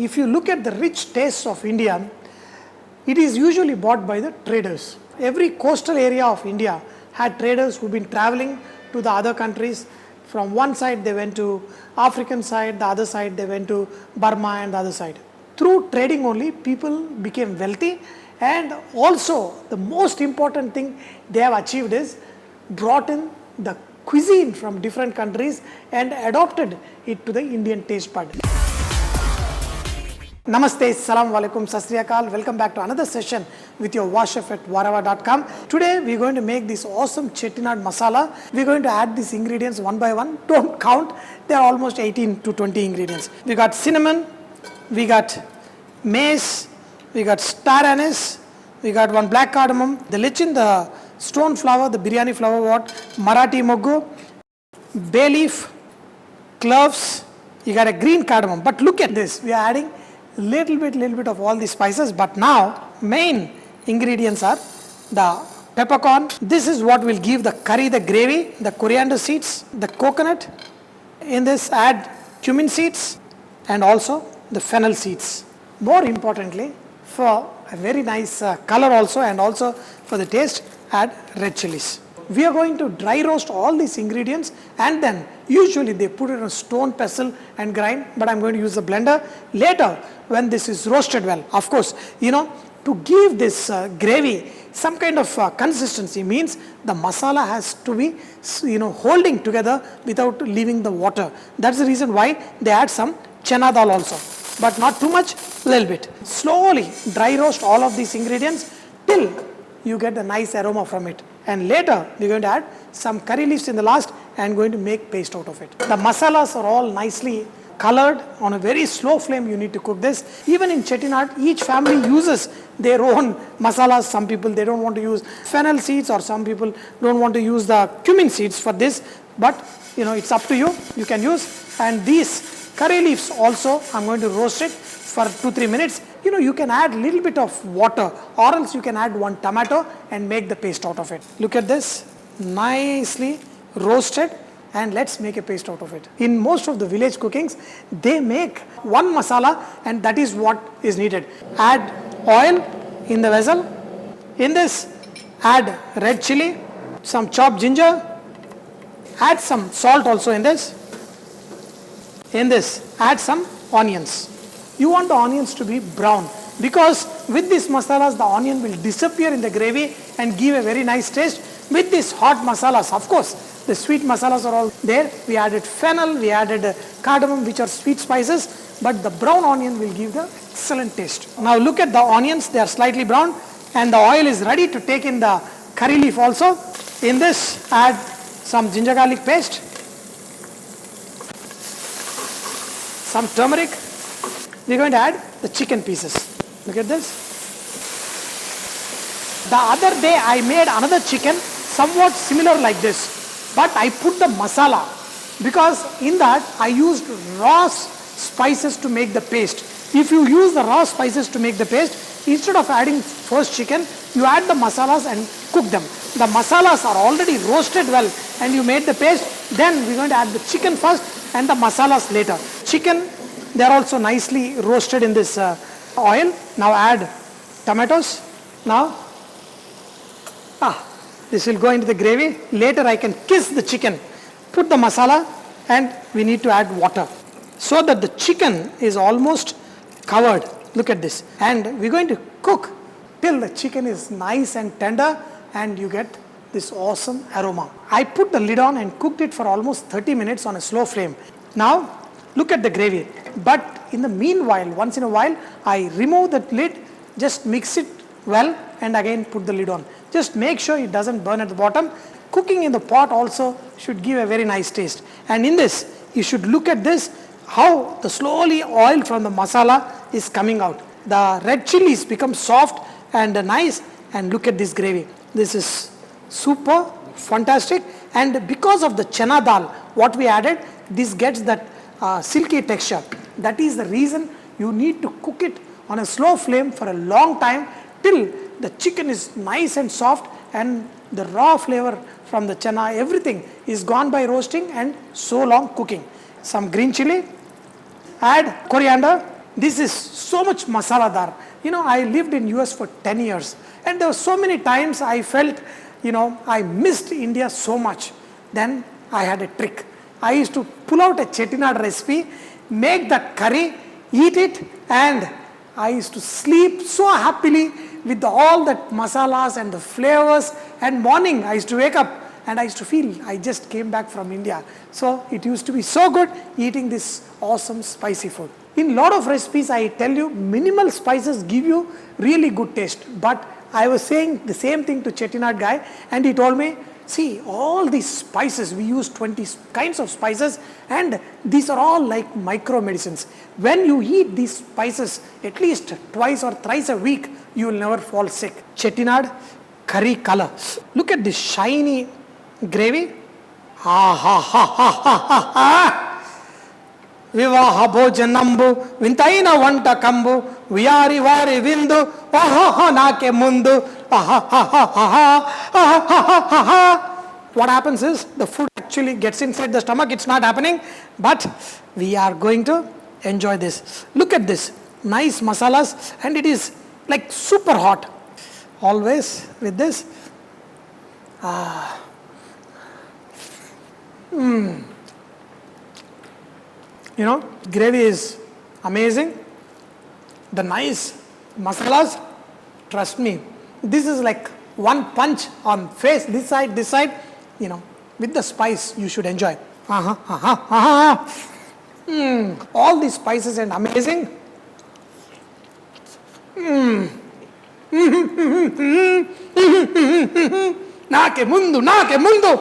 if you look at the rich tastes of India, it is usually bought by the traders. Every coastal area of India had traders who've been traveling to the other countries. From one side they went to African side, the other side they went to Burma, and the other side. Through trading only, people became wealthy, and also the most important thing they have achieved is brought in the cuisine from different countries and adopted it to the Indian taste bud. Namaste, Assalamu alaikum, Sat Sri Akal. Welcome back to another session with your war chef at warava.com. Today we are going to make this awesome Chettinad masala. We are going to add these ingredients one by one. Don't count, there are almost 18 to 20 ingredients. We got cinnamon, we got mace, we got star anise, we got one black cardamom, the lichin, the stone flower, the biryani flower, Marathi moggu, bay leaf, cloves, you got a green cardamom. But look at this, we are adding little bit of all these spices, but now main ingredients are the peppercorn. This is what will give the curry the gravy, the coriander seeds, the coconut. In this add cumin seeds and also the fennel seeds. More importantly, for a very nice color also and also for the taste, add red chilies. We are going to dry roast all these ingredients, and then usually they put it on a stone pestle and grind, but I am going to use the blender later when this is roasted well. Of course, to give this gravy some kind of consistency means the masala has to be holding together without leaving the water. That's the reason why they add some chana dal also, but not too much, little bit. Slowly dry roast all of these ingredients till you get a nice aroma from it. And later we are going to add some curry leaves in the last and going to make paste out of it. The masalas are all nicely colored. On a very slow flame you need to cook this. Even in Chettinad, each family uses their own masalas. Some people, they don't want to use fennel seeds, or some people don't want to use the cumin seeds for this, but it's up to you, you can use. And these curry leaves also, I'm going to roast it for 2-3 minutes. You can add a little bit of water, or else you can add one tomato and make the paste out of it. Look at this, nicely roasted, and let's make a paste out of it. In most of the village cookings, they make one masala and that is what is needed. Add oil in the vessel. In this, add red chili, some chopped ginger, add some salt also in this. In this, add some onions. You want the onions to be brown, because with these masalas the onion will disappear in the gravy and give a very nice taste. With these hot masalas, of course, the sweet masalas are all there. We added fennel, we added cardamom, which are sweet spices, but the brown onion will give the excellent taste. Now look at the onions, they are slightly brown, and the oil is ready to take in the curry leaf also. In this, add some ginger garlic paste, some turmeric. We are going to add the chicken pieces. Look at this. The other day I made another chicken somewhat similar like this, but I put the masala, because in that I used raw spices to make the paste. If you use the raw spices to make the paste, instead of adding first chicken, you add the masalas and cook them. The masalas are already roasted well and you made the paste, then we are going to add the chicken first and the masalas later. Chicken, they are also nicely roasted in this oil. Now add tomatoes. Now, this will go into the gravy. Later I can kiss the chicken. Put the masala, and we need to add water so that the chicken is almost covered. Look at this. And we are going to cook till the chicken is nice and tender and you get this awesome aroma. I put the lid on and cooked it for almost 30 minutes on a slow flame. Now look at the gravy. But in the meanwhile, once in a while, I remove that lid, just mix it well and again put the lid on. Just make sure it doesn't burn at the bottom. Cooking in the pot also should give a very nice taste. And in this, you should look at this, how the slowly oil from the masala is coming out. The red chilies become soft and nice, and look at this gravy. This is super fantastic, and because of the chana dal, what we added, this gets that silky texture. That is the reason you need to cook it on a slow flame for a long time till the chicken is nice and soft and the raw flavor from the chana, everything is gone by roasting and so long cooking. Some green chili, add coriander, This is so much masaladar. I lived in US for 10 years, and there were so many times I felt, I missed India so much. Then I had a trick. I used to pull out a Chettinad recipe, make that curry, eat it, and I used to sleep so happily with all that masalas and the flavors. And morning I used to wake up and I used to feel I just came back from India. So it used to be so good eating this awesome spicy food. In lot of recipes, I tell you, minimal spices give you really good taste. But I was saying the same thing to Chettinad guy, and he told me, see, all these spices, we use 20 kinds of spices, and these are all like micro medicines. When you eat these spices at least twice or thrice a week, you will never fall sick. Chettinad curry color. Look at this shiny gravy. Ha ha ha ha ha ha ha. వివాహ భోజనంబు వింతైన వంటకంబు వియారి వారి విందు ఓహో నాకే ముందు. What happens is the food actually gets inside the stomach. It's not happening, but we are going to enjoy this. Look at this nice masalas, and it is like super hot. Always with this. Gravy is amazing. The nice masalas, trust me, this is like one punch on face, this side, with the spice you should enjoy. All these spices and amazing. Naake mundu.